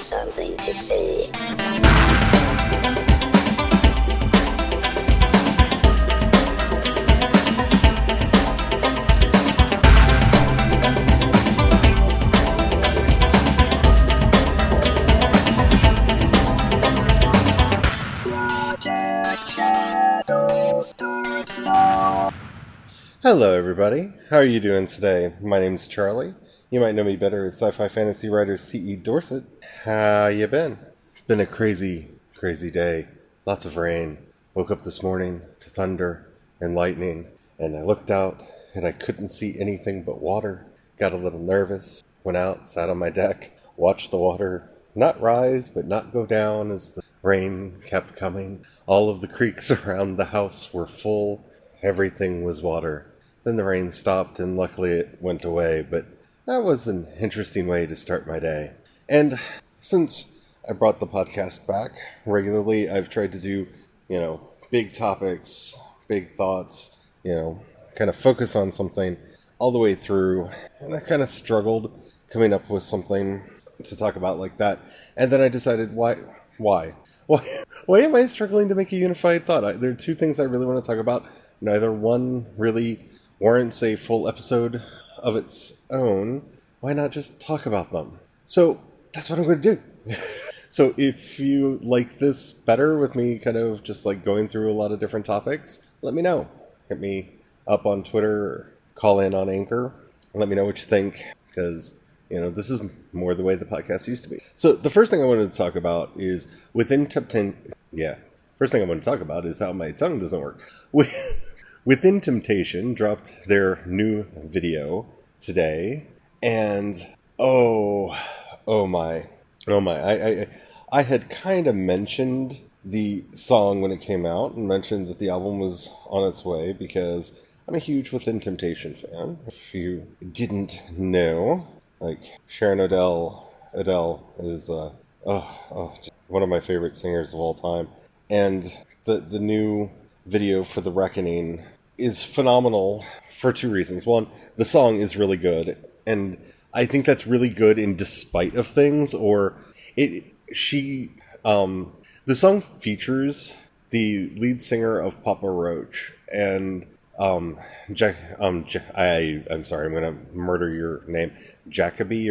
something to say. Hello everybody, how are you doing today? My name's Charlie. You might know me better as sci-fi fantasy writer C.E. Dorset. How you been? It's been a crazy day. Lots of rain. Woke up this morning to thunder and lightning, and I looked out and I couldn't see anything but water. Got a little nervous, went out, sat on my deck, watched the water not rise but not go down as the rain kept coming. All of the creeks around the house were full. Everything was water. Then the rain stopped and luckily it went away, but that was an interesting way to start my day. And since I brought the podcast back regularly, I've tried to do, big topics, big thoughts, kind of focus on something all the way through. And I kind of struggled coming up with something to talk about like that. And then I decided, why am I struggling to make a unified thought? There are two things I really want to talk about. Neither one really warrants a full episode of its own. Why not just talk about them? So that's what I'm going to do. So if you like this better with me kind of just like going through a lot of different topics, let me know. Hit me up on Twitter or call in on Anchor. Let me know what you think, because this is more the way the podcast used to be. So the first thing I wanted to talk about is First thing I want to talk about is how my tongue doesn't work. Within Temptation dropped their new video today, and oh my, I had kind of mentioned the song when it came out and mentioned that the album was on its way because I'm a huge Within Temptation fan. If you didn't know, Sharon Adele is one of my favorite singers of all time, and the new video for The Reckoning is phenomenal for two reasons. One, the song is really good, and I think that's really good in despite of things, the song features the lead singer of Papa Roach, and I'm sorry, I'm gonna murder your name, Jacoby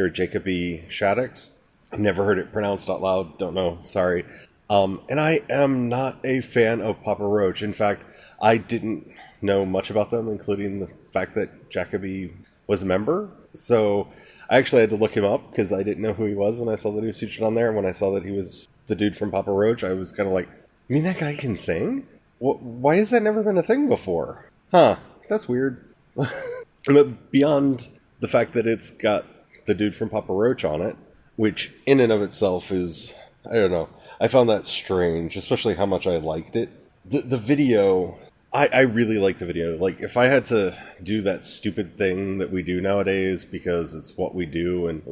Shaddix. I've never heard it pronounced out loud, don't know, sorry. And I am not a fan of Papa Roach. In fact, I didn't know much about them, including the fact that Jacoby was a member. So I actually had to look him up because I didn't know who he was when I saw that he was featured on there. And when I saw that he was the dude from Papa Roach, I was kind of like, you mean that guy can sing? Why has that never been a thing before? Huh, that's weird. But beyond the fact that it's got the dude from Papa Roach on it, which in and of itself is, I don't know, I found that strange, especially how much I liked it. The video, I really liked the video. Like, if I had to do that stupid thing that we do nowadays because it's what we do and,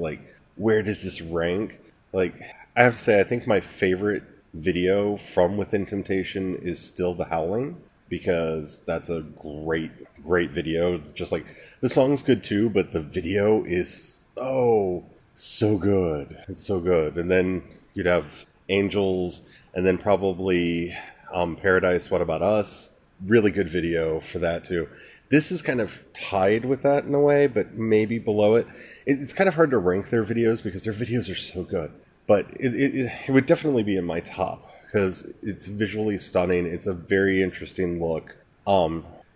where does this rank? I have to say, I think my favorite video from Within Temptation is still The Howling, because that's a great video. Just the song's good too, but the video is so good. It's so good. And then you'd have Angels, and then probably Paradise, What About Us? Really good video for that too. This is kind of tied with that in a way, but maybe below it. It's kind of hard to rank their videos because their videos are so good. But it would definitely be in my top because it's visually stunning. It's a very interesting look.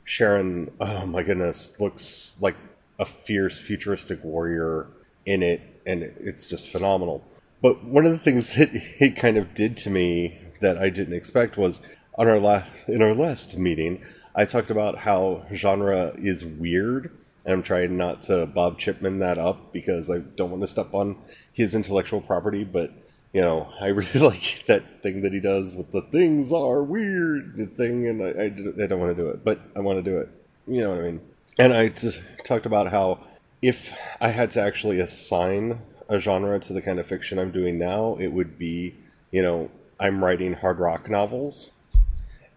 Sharon, oh my goodness, looks like a fierce futuristic warrior in it, and it's just phenomenal. But one of the things that it kind of did to me that I didn't expect was in our last meeting, I talked about how genre is weird, and I'm trying not to Bob Chipman that up because I don't want to step on his intellectual property, but I really like that thing that he does with the things are weird thing, and I don't want to do it, but I want to do it. You know what I mean? And I just talked about how if I had to actually assign a genre to the kind of fiction I'm doing now, it would be, I'm writing hard rock novels.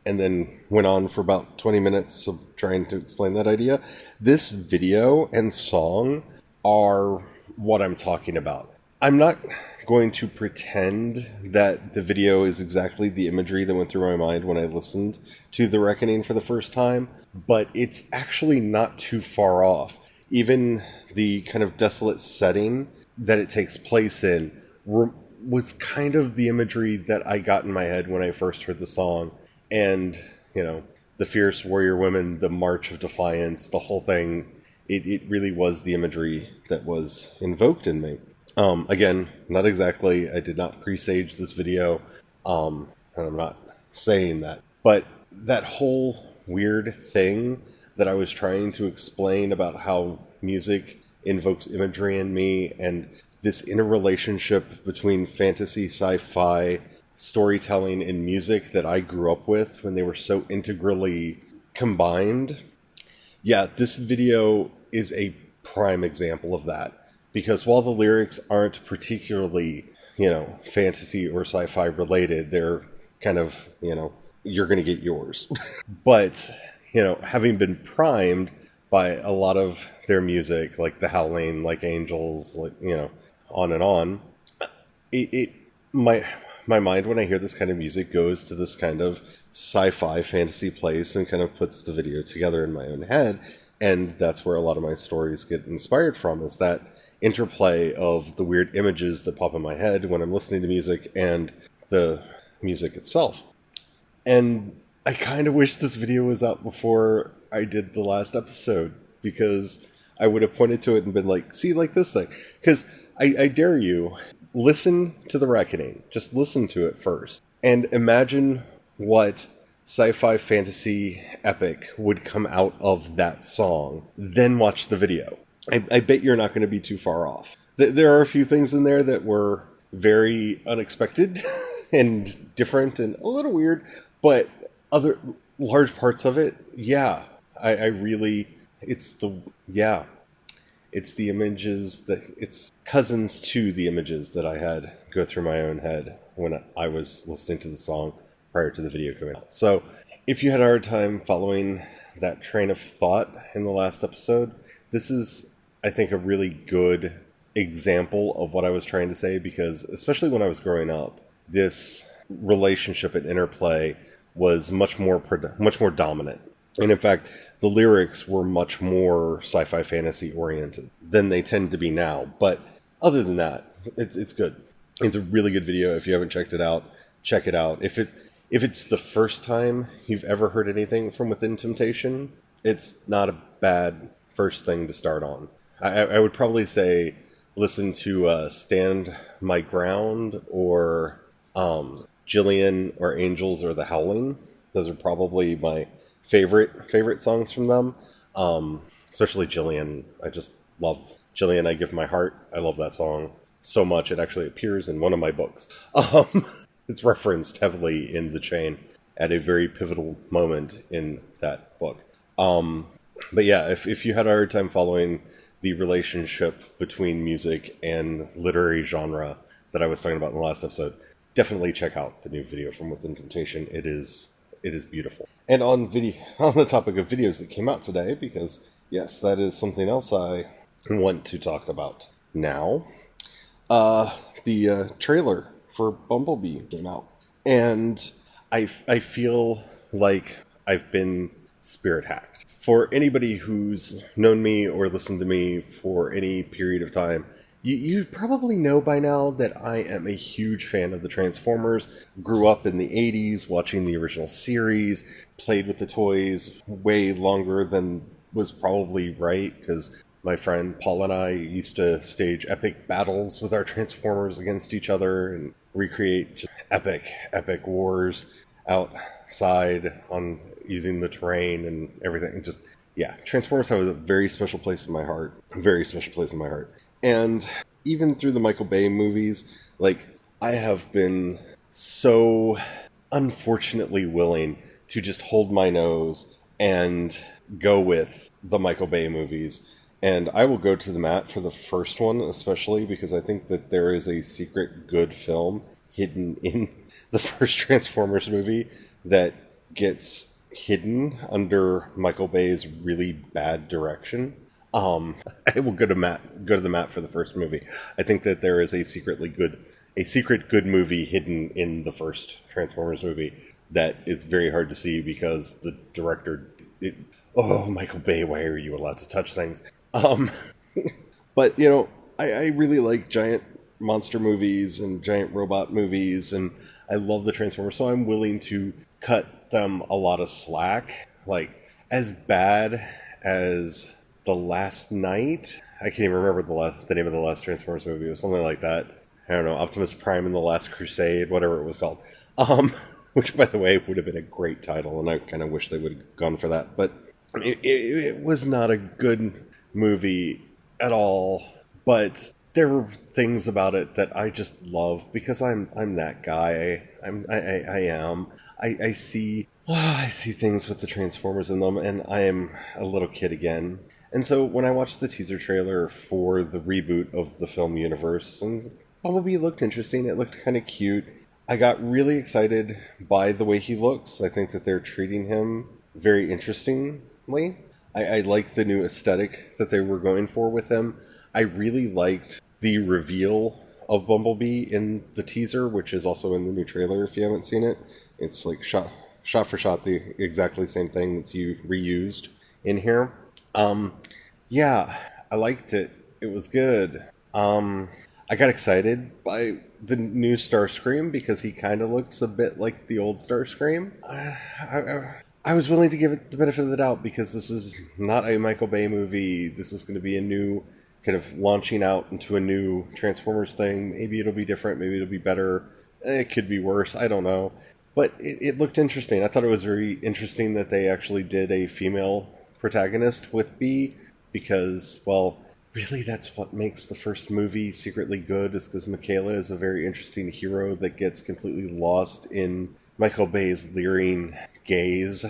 And then went on for about 20 minutes of trying to explain that idea. This video and song are what I'm talking about. I'm not going to pretend that the video is exactly the imagery that went through my mind when I listened to The Reckoning for the first time, but it's actually not too far off. Even the kind of desolate setting that it takes place in was kind of the imagery that I got in my head when I first heard the song. And, the fierce warrior women, the March of Defiance, the whole thing, it really was the imagery that was invoked in me. Again, not exactly. I did not presage this video, and I'm not saying that. But that whole weird thing that I was trying to explain about how music invokes imagery in me, and this interrelationship between fantasy, sci-fi, storytelling, and music that I grew up with when they were so integrally combined. Yeah, this video is a prime example of that. Because while the lyrics aren't particularly, fantasy or sci-fi related, they're kind of, you're going to get yours. But, having been primed by a lot of their music, like The Howling, like Angels, like, on and on, my mind when I hear this kind of music goes to this kind of sci-fi fantasy place and kind of puts the video together in my own head. And that's where a lot of my stories get inspired from, is that interplay of the weird images that pop in my head when I'm listening to music and the music itself. And I kind of wish this video was out before I did the last episode, because I would have pointed to it and been like, see, like this thing. Because I dare you, listen to The Reckoning. Just listen to it first. And imagine what sci-fi fantasy epic would come out of that song. Then watch the video. I bet you're not going to be too far off. There are a few things in there that were very unexpected and different and a little weird, but other large parts of it, yeah, I really, it's the images it's cousins to the images that I had go through my own head when I was listening to the song prior to the video coming out. So if you had a hard time following that train of thought in the last episode, this is, I think, a really good example of what I was trying to say, because especially when I was growing up, this relationship and interplay was much more dominant. And in fact, the lyrics were much more sci-fi fantasy oriented than they tend to be now. But other than that, it's good. It's a really good video. If you haven't checked it out, check it out. If it's the first time you've ever heard anything from Within Temptation, it's not a bad first thing to start on. I would probably say listen to Stand My Ground or Jillian or Angels or The Howling. Those are probably my favorite songs from them. Especially Jillian. I just love Jillian. I Give My Heart. I love that song so much. It actually appears in one of my books. It's referenced heavily in The Chain at a very pivotal moment in that book. But yeah, if you had a hard time following the relationship between music and literary genre that I was talking about in the last episode, definitely check out the new video from Within Temptation. It is beautiful. And on the topic of videos that came out today, because yes, that is something else I want to talk about now. The trailer for Bumblebee came out, and I feel like I've been spirit hacked. For anybody who's known me or listened to me for any period of time, you probably know by now that I am a huge fan of the Transformers. Grew up in the 80s watching the original series, played with the toys way longer than was probably right, because my friend Paul and I used to stage epic battles with our Transformers against each other and recreate just epic wars outside on using the terrain and everything. Just, yeah, Transformers have a very special place in my heart. Very special place in my heart. And even through the Michael Bay movies, like, I have been so unfortunately willing to just hold my nose and go with the Michael Bay movies. And I will go to the mat for the first one, especially because I think that there is a secret good film hidden in the first Transformers movie that gets hidden under Michael Bay's really bad direction. I will go to the mat for the first movie. I think that there is a secret good movie hidden in the first Transformers movie that is very hard to see because the director. Michael Bay, why are you allowed to touch things? Um, but I really like giant monster movies and giant robot movies, and I love the Transformers, so I'm willing to cut them a lot of slack. Like, as bad as The Last Night, I can't even remember the name of the last Transformers movie. It was something like that. I don't know, Optimus Prime and the Last Crusade, whatever it was called. Which, by the way, would have been a great title, and I kind of wish they would have gone for that. But it was not a good movie at all. But there were things about it that I just love because I'm that guy. I am. I see things with the Transformers in them, and I am a little kid again. And so when I watched the teaser trailer for the reboot of the film universe, and Bumblebee looked interesting. It looked kind of cute. I got really excited by the way he looks. I think that they're treating him very interestingly. I like the new aesthetic that they were going for with him. I really liked the reveal of Bumblebee in the teaser, which is also in the new trailer if you haven't seen it. It's like shot for shot the exactly same thing that's reused in here. Yeah, I liked it. It was good. I got excited by the new Starscream because he kind of looks a bit like the old Starscream. I was willing to give it the benefit of the doubt because this is not a Michael Bay movie. This is going to be a new kind of launching out into a new Transformers thing. Maybe it'll be different. Maybe it'll be better. It could be worse. I don't know. But it looked interesting. I thought it was very interesting that they actually did a female protagonist with B because, well, really that's what makes the first movie secretly good is because Michaela is a very interesting hero that gets completely lost in Michael Bay's leering gaze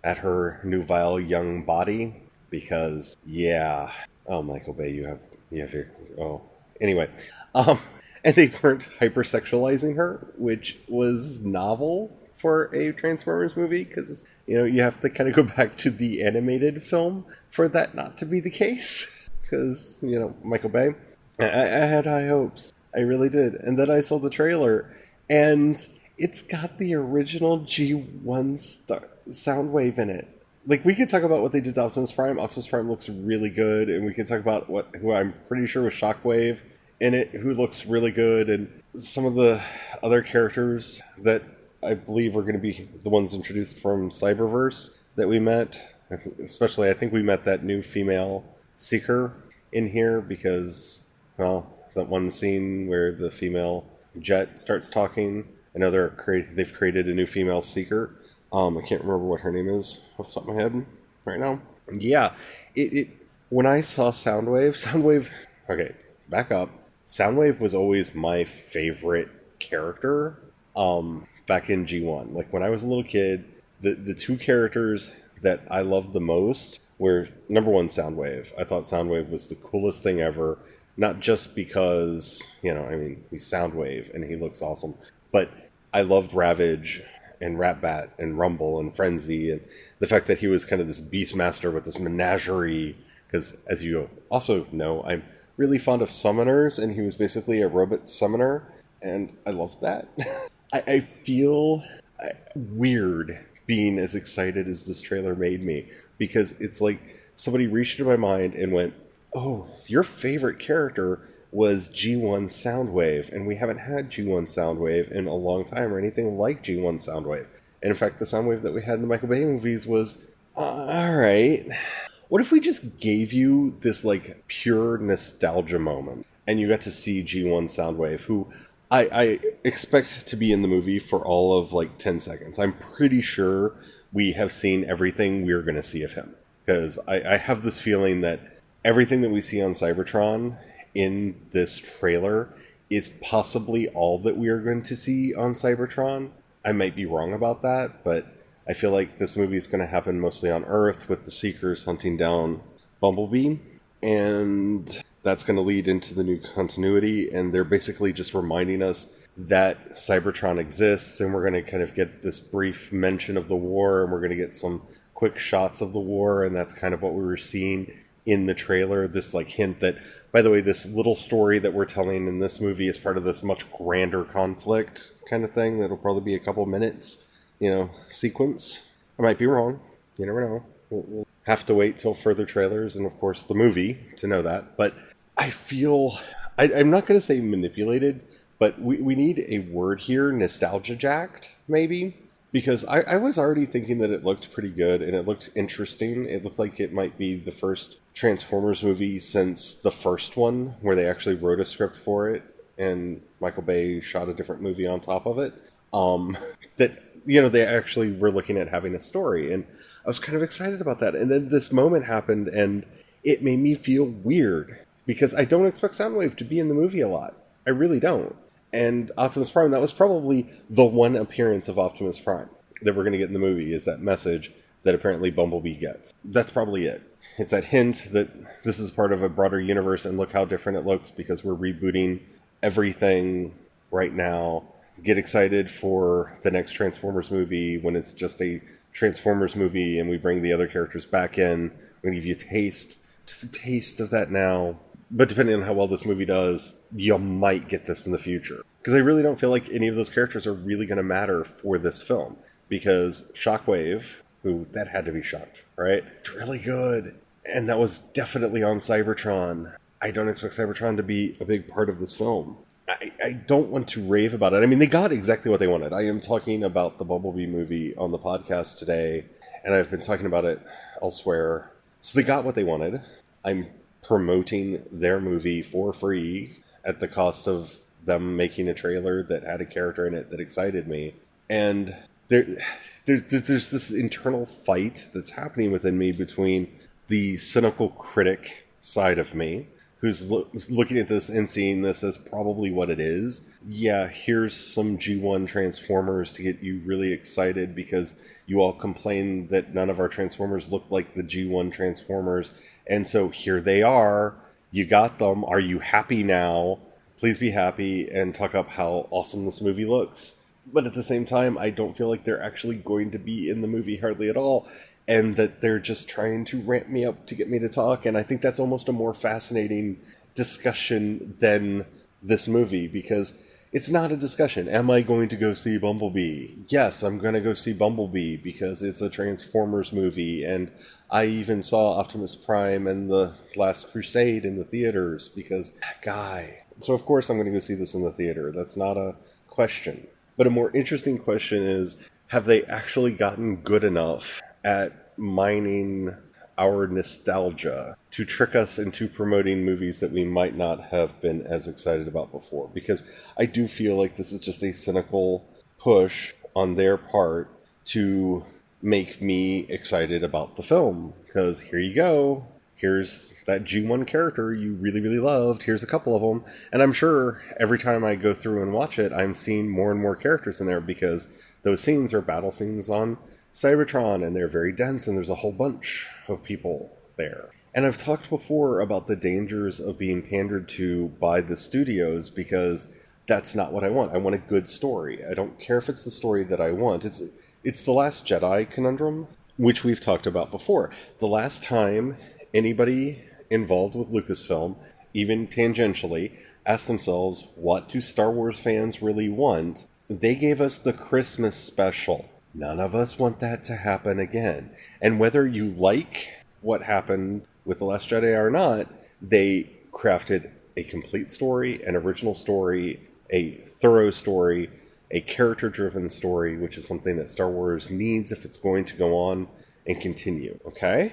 at her nubile young body because, yeah. Oh, Michael Bay, you have your... Oh. Anyway. And they weren't hypersexualizing her, which was novel for a Transformers movie because, you have to kind of go back to the animated film for that not to be the case. Because, Michael Bay, I had high hopes. I really did. And then I saw the trailer, and it's got the original G1 Soundwave in it. Like, we could talk about what they did to Optimus Prime. Optimus Prime looks really good, and we could talk about who I'm pretty sure was Shockwave in it, who looks really good, and some of the other characters that I believe are going to be the ones introduced from Cyberverse that we met. Especially, I think we met that new female Seeker in here because, well, that one scene where the female Jet starts talking. I know they've created a new female Seeker. I can't remember what her name is off the top of my head right now. Yeah, when I saw Soundwave, okay, back up. Soundwave was always my favorite character back in G1. Like, when I was a little kid, the two characters that I loved the most were, number one, Soundwave. I thought Soundwave was the coolest thing ever, not just because, he's Soundwave and he looks awesome, but I loved Ravage and Ratbat and Rumble and Frenzy and the fact that he was kind of this Beastmaster with this menagerie, because as you also know, I'm really fond of summoners, and he was basically a robot summoner, and I love that. I feel weird being as excited as this trailer made me, because it's like somebody reached into my mind and went, oh, your favorite character was G1 Soundwave, and we haven't had G1 Soundwave in a long time or anything like G1 Soundwave. And in fact, the Soundwave that we had in the Michael Bay movies was, alright, what if we just gave you this like pure nostalgia moment and you got to see G1 Soundwave, who I expect to be in the movie for all of like 10 seconds. I'm pretty sure we have seen everything we're going to see of him, because I have this feeling that everything that we see on Cybertron in this trailer is possibly all that we are going to see on Cybertron. I might be wrong about that, but I feel like this movie is going to happen mostly on Earth with the Seekers hunting down Bumblebee, and that's going to lead into the new continuity, and they're basically just reminding us that Cybertron exists, and we're going to kind of get this brief mention of the war, and we're going to get some quick shots of the war, and that's kind of what we were seeing in the trailer, this like hint that, by the way, this little story that we're telling in this movie is part of this much grander conflict kind of thing that'll probably be a couple minutes, sequence. I might be wrong. You never know. We'll have to wait till further trailers and, of course, the movie to know that. But I feel, I'm not going to say manipulated, but we need a word here, nostalgia jacked, maybe. Because I was already thinking that it looked pretty good and it looked interesting. It looked like it might be the first Transformers movie since the first one, where they actually wrote a script for it and Michael Bay shot a different movie on top of it. That, they actually were looking at having a story. And I was kind of excited about that. And then this moment happened and it made me feel weird. Because I don't expect Soundwave to be in the movie a lot. I really don't. And Optimus Prime, that was probably the one appearance of Optimus Prime that we're going to get in the movie, is that message that apparently Bumblebee gets. That's probably it. It's that hint that this is part of a broader universe and look how different it looks because we're rebooting everything right now. Get excited for the next Transformers movie when it's just a Transformers movie and we bring the other characters back in. We're going to give you just a taste of that now. But depending on how well this movie does, you might get this in the future. Because I really don't feel like any of those characters are really going to matter for this film. Because Shockwave, that had to be shocked, right? It's really good. And that was definitely on Cybertron. I don't expect Cybertron to be a big part of this film. I don't want to rave about it. I mean, they got exactly what they wanted. I am talking about the Bumblebee movie on the podcast today. And I've been talking about it elsewhere. So they got what they wanted. I'm promoting their movie for free at the cost of them making a trailer that had a character in it that excited me. And there's this internal fight that's happening within me between the cynical critic side of me, who's looking at this and seeing this as probably what it is. Yeah, here's some G1 Transformers to get you really excited because you all complain that none of our Transformers look like the G1 Transformers. And so here they are. You got them. Are you happy now? Please be happy and talk up how awesome this movie looks. But at the same time, I don't feel like they're actually going to be in the movie hardly at all. And that they're just trying to ramp me up to get me to talk. And I think that's almost a more fascinating discussion than this movie. Because it's not a discussion. Am I going to go see Bumblebee? Yes, I'm going to go see Bumblebee because it's a Transformers movie. And I even saw Optimus Prime and The Last Crusade in the theaters because that guy. So of course I'm going to go see this in the theater. That's not a question. But a more interesting question is, have they actually gotten good enough at mining our nostalgia to trick us into promoting movies that we might not have been as excited about before? Because I do feel like this is just a cynical push on their part to make me excited about the film. Because here you go. Here's that G1 character you really, really loved. Here's a couple of them. And I'm sure every time I go through and watch it, I'm seeing more and more characters in there because those scenes are battle scenes on Cybertron, and they're very dense, and there's a whole bunch of people there. And I've talked before about the dangers of being pandered to by the studios because that's not what I want. I want a good story. I don't care if it's the story that I want. It's the Last Jedi conundrum, which we've talked about before. The last time anybody involved with Lucasfilm, even tangentially, asked themselves, what do Star Wars fans really want? They gave us the Christmas special. None of us want that to happen again. And whether you like what happened with The Last Jedi or not, they crafted a complete story, an original story, a thorough story, a character-driven story, which is something that Star Wars needs if it's going to go on and continue, okay?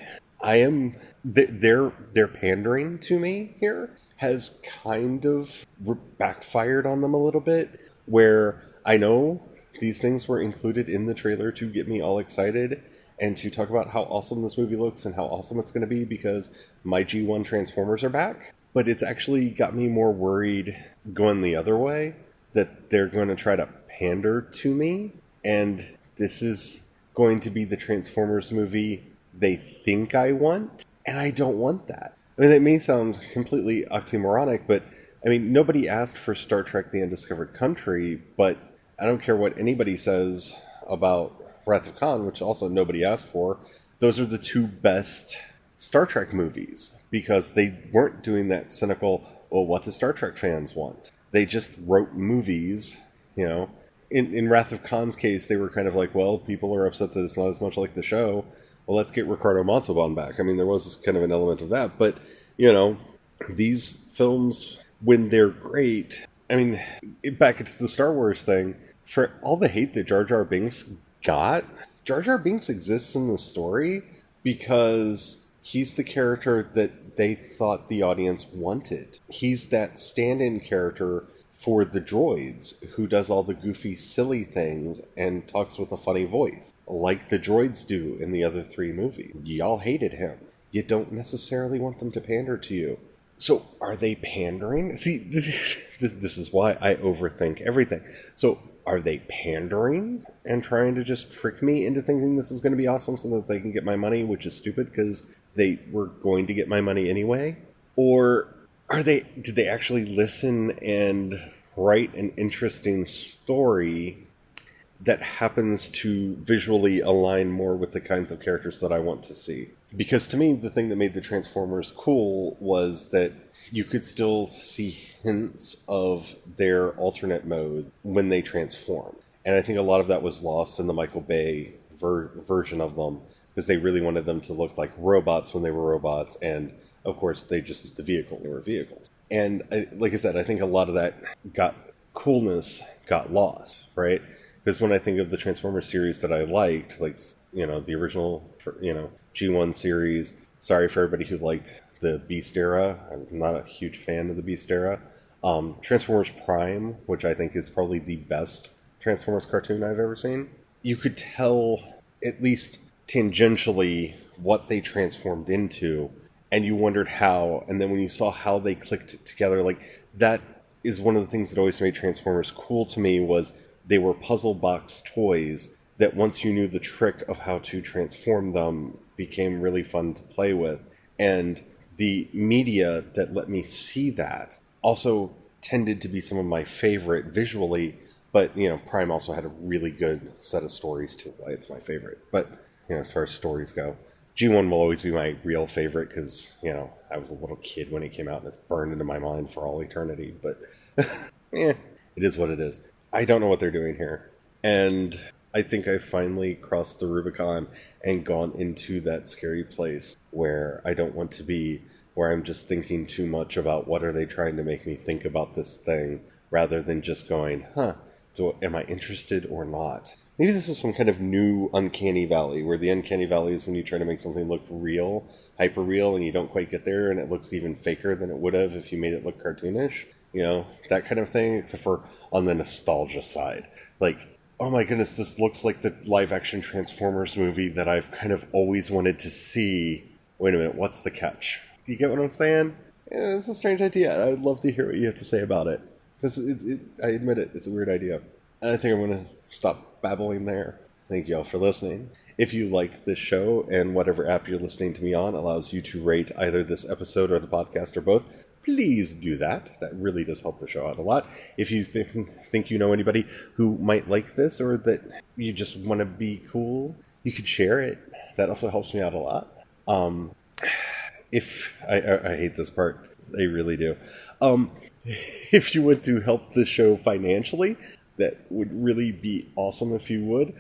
Their pandering to me here has kind of backfired on them a little bit, where I know these things were included in the trailer to get me all excited and to talk about how awesome this movie looks and how awesome it's going to be because my G1 Transformers are back. But it's actually got me more worried going the other way, that they're going to try to pander to me. And this is going to be the Transformers movie they think I want. And I don't want that. I mean, it may sound completely oxymoronic, but I mean, nobody asked for Star Trek The Undiscovered Country, but I don't care what anybody says about Wrath of Khan, which also nobody asked for. Those are the two best Star Trek movies because they weren't doing that cynical, well, what do Star Trek fans want? They just wrote movies, you know. In Wrath of Khan's case, they were kind of like, well, people are upset that it's not as much like the show. Well, let's get Ricardo Montalban back. I mean, there was kind of an element of that. But, you know, these films, when they're great, I mean, back into the Star Wars thing, for all the hate that Jar Jar Binks got, Jar Jar Binks exists in the story because he's the character that they thought the audience wanted. He's that stand-in character for the droids who does all the goofy, silly things and talks with a funny voice, like the droids do in the other 3 movies. Y'all hated him. You don't necessarily want them to pander to you. So, are they pandering? See, this is why I overthink everything. So, are they pandering and trying to just trick me into thinking this is going to be awesome so that they can get my money, which is stupid because they were going to get my money anyway? Or did they actually listen and write an interesting story that happens to visually align more with the kinds of characters that I want to see? Because to me, the thing that made the Transformers cool was that you could still see hints of their alternate mode when they transform. And I think a lot of that was lost in the Michael Bay version of them, because they really wanted them to look like robots when they were robots, and of course they just used the vehicle, they were vehicles. And like I said, I think a lot of that coolness got lost, right? Because when I think of the Transformers series that I liked, like, you know, the original, you know, G1 series, sorry for everybody who liked the Beast era, I'm not a huge fan of the Beast era. Transformers Prime, which I think is probably the best Transformers cartoon I've ever seen, you could tell, at least tangentially, what they transformed into, and you wondered how, and then when you saw how they clicked together, like, that is one of the things that always made Transformers cool to me, was they were puzzle box toys that once you knew the trick of how to transform them became really fun to play with. And the media that let me see that also tended to be some of my favorite visually, but, you know, Prime also had a really good set of stories too, why it's my favorite. But, you know, as far as stories go, G1 will always be my real favorite because, you know, I was a little kid when it came out and it's burned into my mind for all eternity. But, it is what it is. I don't know what they're doing here. And I think I finally crossed the Rubicon and gone into that scary place where I don't want to be, where I'm just thinking too much about what are they trying to make me think about this thing, rather than just going, am I interested or not? Maybe this is some kind of new uncanny valley, where the uncanny valley is when you try to make something look real, hyper real, and you don't quite get there, and it looks even faker than it would have if you made it look cartoonish. You know, that kind of thing, except for on the nostalgia side. Like, oh my goodness, this looks like the live-action Transformers movie that I've kind of always wanted to see. Wait a minute, what's the catch? Do you get what I'm saying? It's a strange idea. I'd love to hear what you have to say about it. Because I admit it, it's a weird idea. And I think I'm going to stop babbling there. Thank you all for listening. If you liked this show, and whatever app you're listening to me on allows you to rate either this episode or the podcast or both, please do that. That really does help the show out a lot. If you think you know anybody who might like this, or that you just want to be cool, you could share it. That also helps me out a lot. If I hate this part, I really do. If you want to help the show financially, that would really be awesome if you would.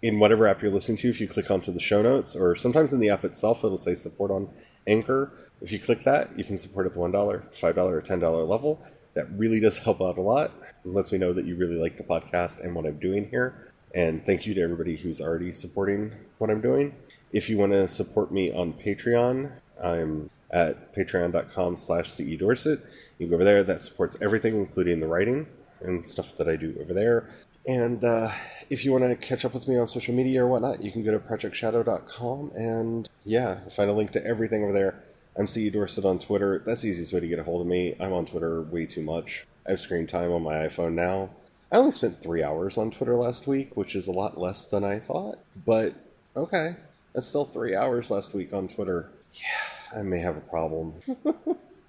In whatever app you're listening to, if you click onto the show notes, or sometimes in the app itself, it'll say support on Anchor. If you click that, you can support at the $1, $5, or $10 level. That really does help out a lot. It lets me know that you really like the podcast and what I'm doing here. And thank you to everybody who's already supporting what I'm doing. If you want to support me on Patreon, I'm at patreon.com/CEDorset. You can go over there. That supports everything, including the writing and stuff that I do over there. And if you want to catch up with me on social media or whatnot, you can go to projectshadow.com and, find a link to everything over there. I'm CE Dorset on Twitter. That's the easiest way to get a hold of me. I'm on Twitter way too much. I have screen time on my iPhone now. I only spent 3 hours on Twitter last week, which is a lot less than I thought. But, okay. That's still 3 hours last week on Twitter. Yeah, I may have a problem.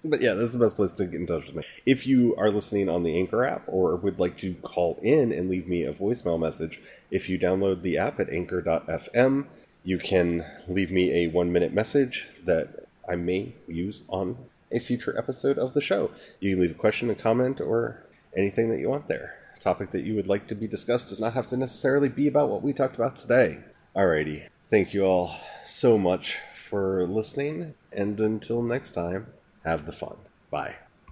But yeah, that's the best place to get in touch with me. If you are listening on the Anchor app, or would like to call in and leave me a voicemail message, if you download the app at anchor.fm, You can leave me a 1-minute message that I may use on a future episode of the show. You can leave a question, a comment, or anything that you want there. A topic that you would like to be discussed does not have to necessarily be about what we talked about today. Alrighty. Thank you all so much for listening, and until next time, have the fun. Bye.